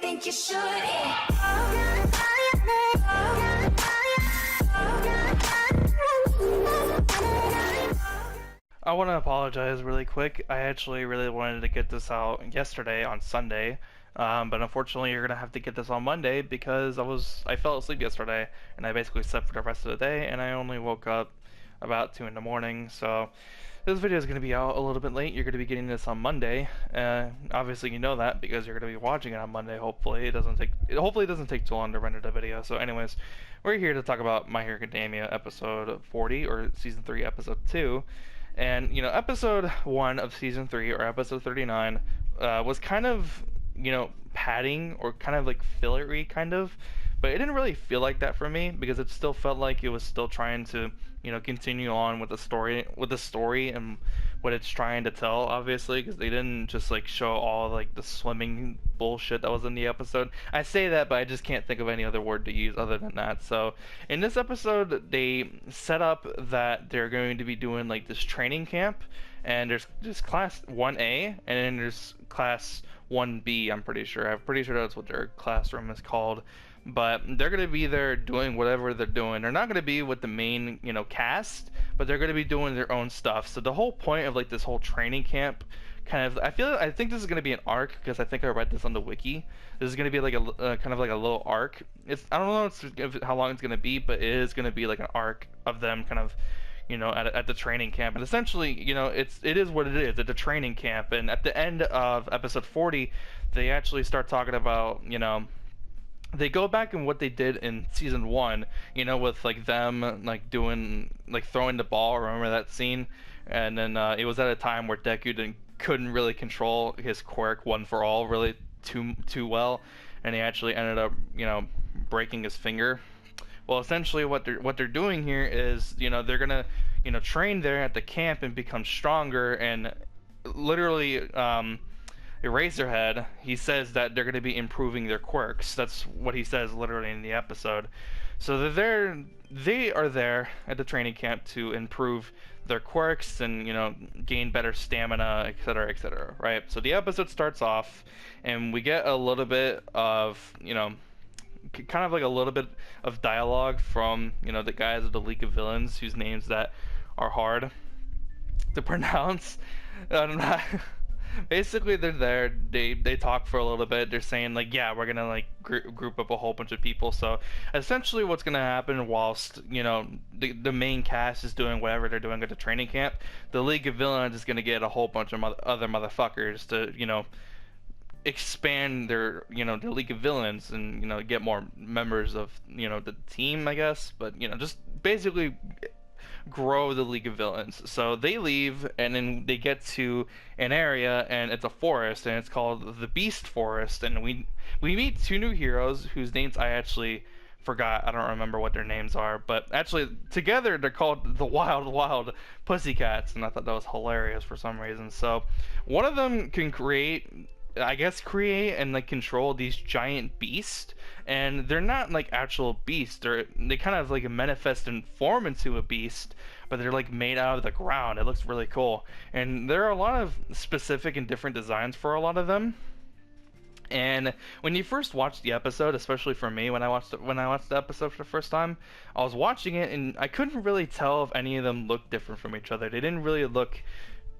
think you should. I want to apologize really quick. I actually really wanted to get this out yesterday on Sunday, but unfortunately you're gonna have to get this on Monday because I fell asleep yesterday and I basically slept for the rest of the day and I only woke up about 2 in the morning. So this video is gonna be out a little bit late. You're gonna be getting this on Monday. Obviously you know that because you're gonna be watching it on Monday. Hopefully it doesn't take too long to render the video. So anyways, we're here to talk about My Hero Academia episode 40 or season 3 episode 2. And, you know, episode 1 of season 3, or episode 39, was kind of, you know, padding, or kind of like fillery, kind of. But it didn't really feel like that for me, because it still felt like it was still trying to, you know, continue on with the story and what it's trying to tell, obviously, because they didn't just, like, show all, like, the swimming bullshit that was in the episode. I say that, but I just can't think of any other word to use other than that. So, in this episode, they set up that they're going to be doing, like, this training camp, and there's class 1A, and then there's class 1B, I'm pretty sure. I'm pretty sure that's what their classroom is called. But they're going to be there doing whatever they're doing. They're not going to be with the main, you know, cast, but they're going to be doing their own stuff. So the whole point of, like, this whole training camp kind of, I think this is going to be an arc, because I think I read this on the wiki. This is going to be like a kind of like a little arc. I don't know how long it's going to be, but it is going to be like an arc of them kind of, you know, at the training camp. And essentially, you know, it is what it is. It's a training camp. And at the end of episode 40, they actually start talking about, you know, they go back in what they did in season 1, you know, with like them like doing, like, throwing the ball. Remember that scene? And then it was at a time where Deku couldn't really control his quirk one for all really too well, and he actually ended up, you know, breaking his finger. Well, essentially what they're doing here is, you know, they're gonna, you know, train there at the camp and become stronger, and literally Eraserhead, he says that they're going to be improving their quirks. That's what he says literally in the episode. So they are there at the training camp to improve their quirks and, you know, gain better stamina, etc., right? So the episode starts off and we get a little bit of, you know, kind of like a little bit of dialogue from, you know, the guys of the League of Villains, whose names that are hard to pronounce. Basically, they're there, they talk for a little bit. They're saying, like, yeah, we're gonna, like, group up a whole bunch of people. So essentially what's gonna happen whilst, you know, the main cast is doing whatever they're doing at the training camp, the League of Villains is gonna get a whole bunch of other motherfuckers to, you know, expand their, you know, the League of Villains, and, you know, get more members of, you know, the team, I guess. But, you know, just basically grow the League of Villains. So they leave, and then they get to an area, and it's a forest, and it's called the Beast Forest. And we meet 2 new heroes whose names I actually forgot. I don't remember what their names are, but actually together they're called the Wild Pussycats, and I thought that was hilarious for some reason. So one of them can create and, like, control these giant beasts, and they're not like actual beasts. They kind of like manifest and form into a beast, but they're like made out of the ground. It looks really cool, and there are a lot of specific and different designs for a lot of them. And when you first watch the episode, especially for me, when I watched the episode for the first time, I was watching it and I couldn't really tell if any of them looked different from each other. They didn't really look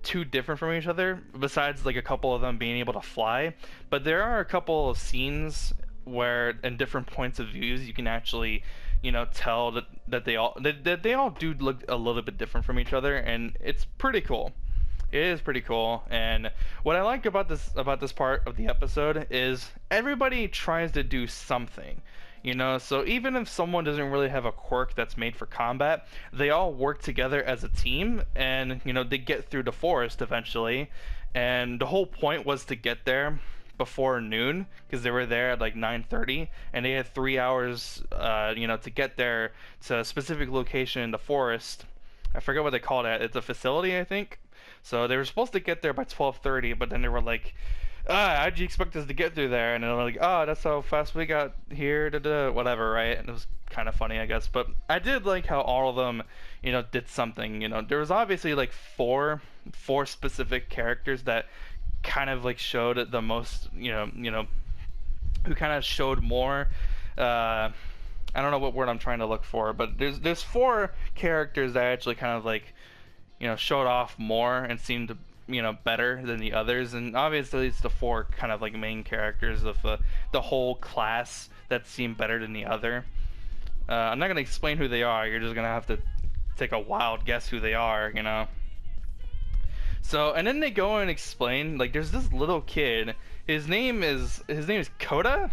too different from each other, besides like a couple of them being able to fly. But there are a couple of scenes where, in different points of views, you can actually, you know, tell that they all do look a little bit different from each other, and it's pretty cool. It is pretty cool. And what I like about this part of the episode is everybody tries to do something. You know, so even if someone doesn't really have a quirk that's made for combat, they all work together as a team, and, you know, they get through the forest eventually. And the whole point was to get there before noon, because they were there at like 9:30, and they had 3 hours, you know, to get there to a specific location in the forest. I forget what they called it. It's a facility, I think. So they were supposed to get there by 12:30, but then they were like, how'd you expect us to get through there? And they're like, oh, that's how fast we got here, whatever, right? And it was kind of funny, I guess. But I did like how all of them, you know, did something. You know, there was obviously like four specific characters that kind of like showed the most, you know, who kind of showed more. I don't know what word I'm trying to look for, but there's four characters that actually kind of like, showed off more and seemed to, better than the others. And obviously it's the four kind of like main characters of the whole class that seem better than the other. I'm not gonna explain who they are. You're just gonna have to take a wild guess who they are. So, and then they go and explain, like, there's this little kid. His name is Koda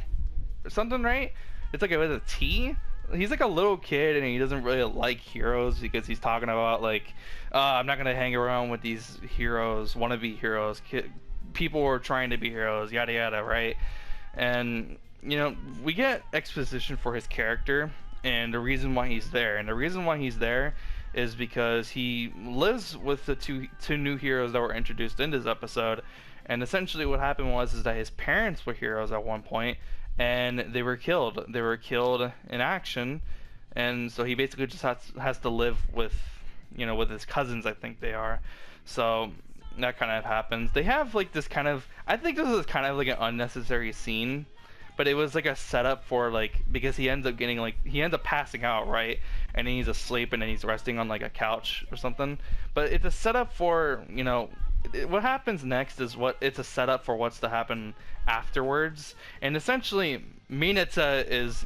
or something, right? It's like with a T. He's like a little kid, and he doesn't really like heroes because he's talking about like, I'm not gonna hang around with these heroes, wannabe heroes, people who are trying to be heroes, yada yada, right? And we get exposition for his character and the reason why he's there, and the reason why he's there is because he lives with the two new heroes that were introduced in this episode. And essentially what happened was that his parents were heroes at one point, and they were killed. They were killed in action, and so he basically just has to live with, with his cousins, I think they are. So that kind of happens. They have like this kind of, I think this is kind of like an unnecessary scene, but it was like a setup for like, because he ends up passing out, right? And then he's asleep, and then he's resting on like a couch or something. But it's a setup for, what happens next is it's a setup for what's to happen afterwards. And essentially Mineta is,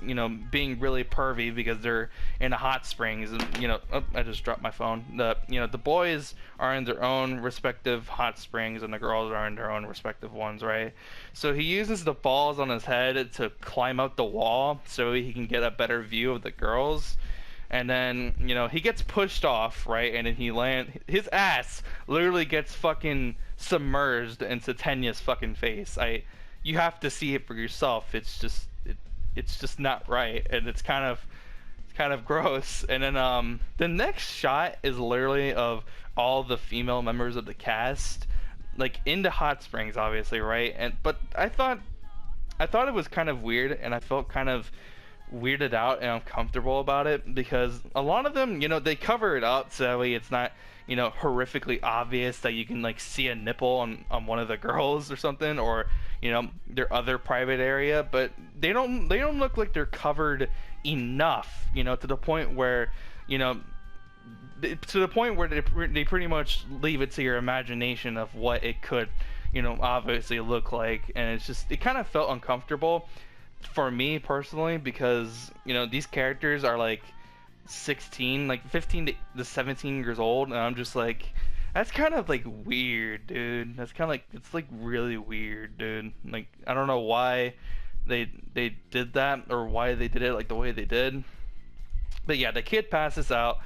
being really pervy because they're in a hot springs, and oh, I just dropped my phone. The boys are in their own respective hot springs, and the girls are in their own respective ones, right? So he uses the balls on his head to climb out the wall so he can get a better view of the girls. And then, he gets pushed off, right? And then his ass literally gets fucking submerged into Tenya's fucking face. You have to see it for yourself. It's just not right, and it's kind of gross. And then the next shot is literally of all the female members of the cast, like in the hot springs, obviously, right? But I thought it was kind of weird, and I felt kind of weirded out and uncomfortable about it, because a lot of them, they cover it up so that way it's not, horrifically obvious that you can like see a nipple on one of the girls or something, or their other private area. But they don't look like they're covered enough, to the point where they pretty much leave it to your imagination of what it could obviously look like. And it kind of felt uncomfortable for me personally, because these characters are like 16, like 15 to 17 years old, and I'm just like, that's kind of like weird, dude. That's kind of like, it's like really weird, dude. Like, I don't know why they did that, or why they did it like the way they did. But yeah, the kid passes out.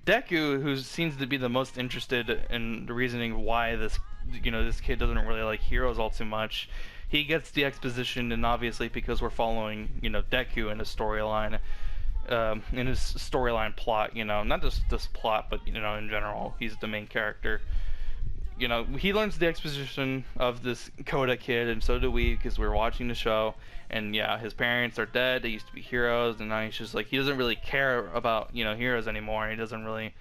Deku, who seems to be the most interested in the reasoning why this kid doesn't really like heroes all too much, he gets the exposition. And obviously because we're following Deku in his storyline, plot, not just this plot, but in general, he's the main character. He learns the exposition of this Koda kid, and so do we, because we're watching the show. And yeah, his parents are dead. They used to be heroes, and now he's just like, he doesn't really care about heroes anymore. He doesn't really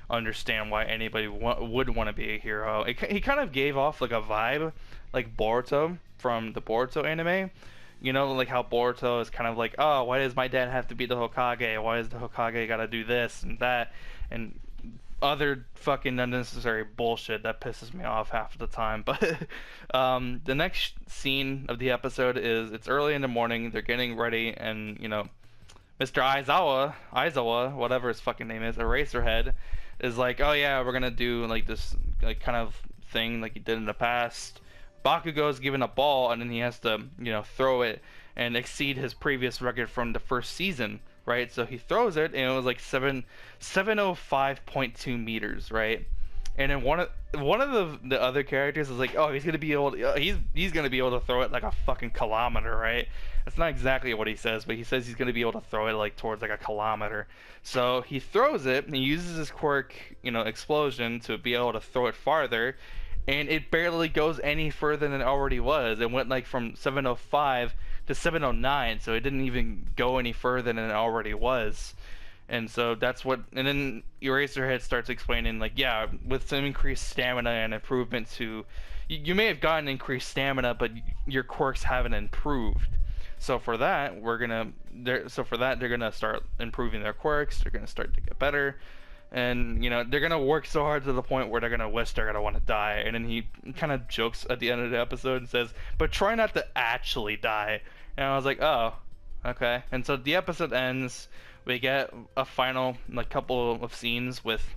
understand why anybody would want to be a hero. He kind of gave off like a vibe like Boruto from the Boruto anime. Like how Boruto is kind of like, oh, why does my dad have to be the Hokage? Why does the Hokage gotta do this and that? And other fucking unnecessary bullshit that pisses me off half of the time. But the next scene of the episode is, it's early in the morning, they're getting ready, and Mr. Aizawa, whatever his fucking name is, Eraserhead, is like, oh yeah, we're gonna do like this like kind of thing like he did in the past. Bakugo's given a ball, and then he has to throw it and exceed his previous record from the first season, right? So he throws it, and it was like 705.2 meters, right? And then one of the other characters is like, oh, he's gonna be able to throw it like a fucking kilometer, right? That's not exactly what he says, but he says he's gonna be able to throw it like towards like a kilometer. So he throws it, and he uses his quirk, explosion, to be able to throw it farther. And it barely goes any further than it already was. It went like from 705 to 709, so it didn't even go any further than it already was. And so that's what, and then Eraserhead starts explaining like, yeah, with some increased stamina and improvement to, you may have gotten increased stamina, but your quirks haven't improved. So for that, they're gonna start improving their quirks. They're gonna start to get better, and they're gonna work so hard to the point where they're gonna wish they're gonna want to die. And then he kind of jokes at the end of the episode and says, "But try not to actually die." And I was like, "Oh, okay." And so the episode ends. We get a final couple of scenes with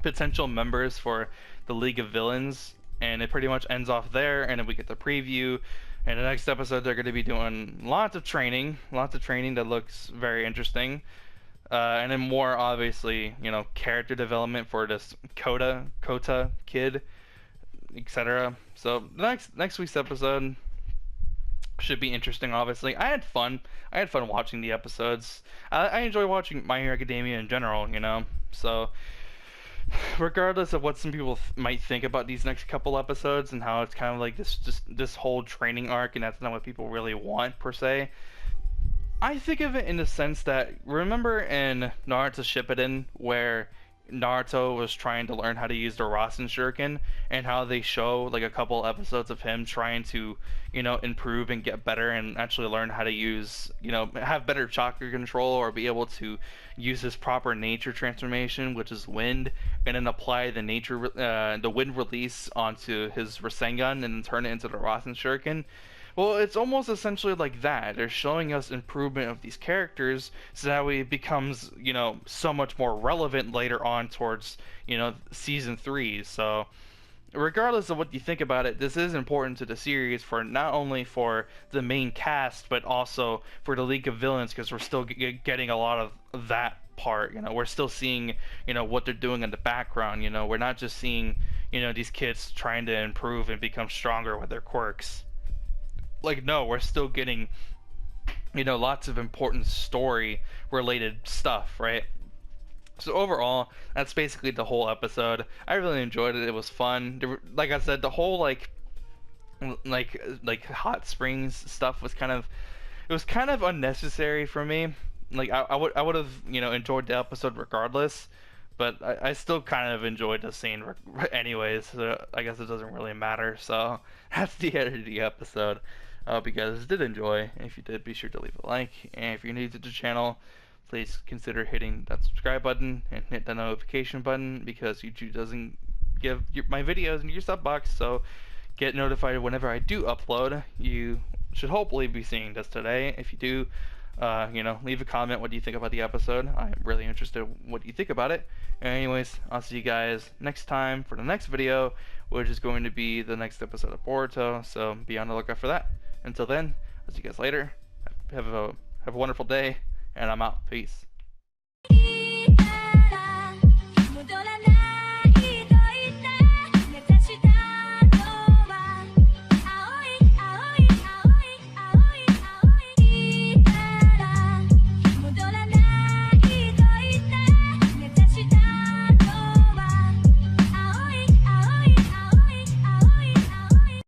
potential members for the League of Villains, and it pretty much ends off there. And then we get the preview. And the next episode, they're going to be doing lots of training that looks very interesting. And then more obviously, character development for this Kota kid, etc. So next week's episode should be interesting. Obviously, I had fun watching the episodes. I enjoy watching My Hero Academia in general. So regardless of what some people might think about these next couple episodes and how it's kind of like this whole training arc, and that's not what people really want per se, I think of it in the sense that, remember in Naruto Shippuden where Naruto was trying to learn how to use the Rasen Shuriken, and how they show like a couple episodes of him trying to improve and get better and actually learn how to use, have better chakra control, or be able to use his proper nature transformation, which is wind, and then apply the wind release onto his Rasengan and then turn it into the Rasen Shuriken. Well, it's almost essentially like that. They're showing us improvement of these characters so that way it becomes, so much more relevant later on towards, season 3. So regardless of what you think about it, this is important to the series, for not only for the main cast, but also for the League of Villains, because we're still getting a lot of that part. We're still seeing, what they're doing in the background. We're not just seeing, these kids trying to improve and become stronger with their quirks. No, we're still getting, lots of important story related stuff, right? So overall, that's basically the whole episode. I really enjoyed it. It was fun. Like I said, the whole like hot springs stuff was kind of unnecessary for me. I would have enjoyed the episode regardless, but I still kind of enjoyed the scene anyways. So I guess it doesn't really matter. So that's the end of the episode. I hope you guys did enjoy. If you did, be sure to leave a like. And if you're new to the channel, please consider hitting that subscribe button and hit the notification button, because YouTube doesn't give my videos into your sub box. So get notified whenever I do upload. You should hopefully be seeing this today. If you do, leave a comment. What do you think about the episode? I'm really interested in what you think about it. Anyways, I'll see you guys next time for the next video, which is going to be the next episode of Boruto. So be on the lookout for that. Until then, I'll see you guys later. Have a wonderful day, and I'm out. Peace.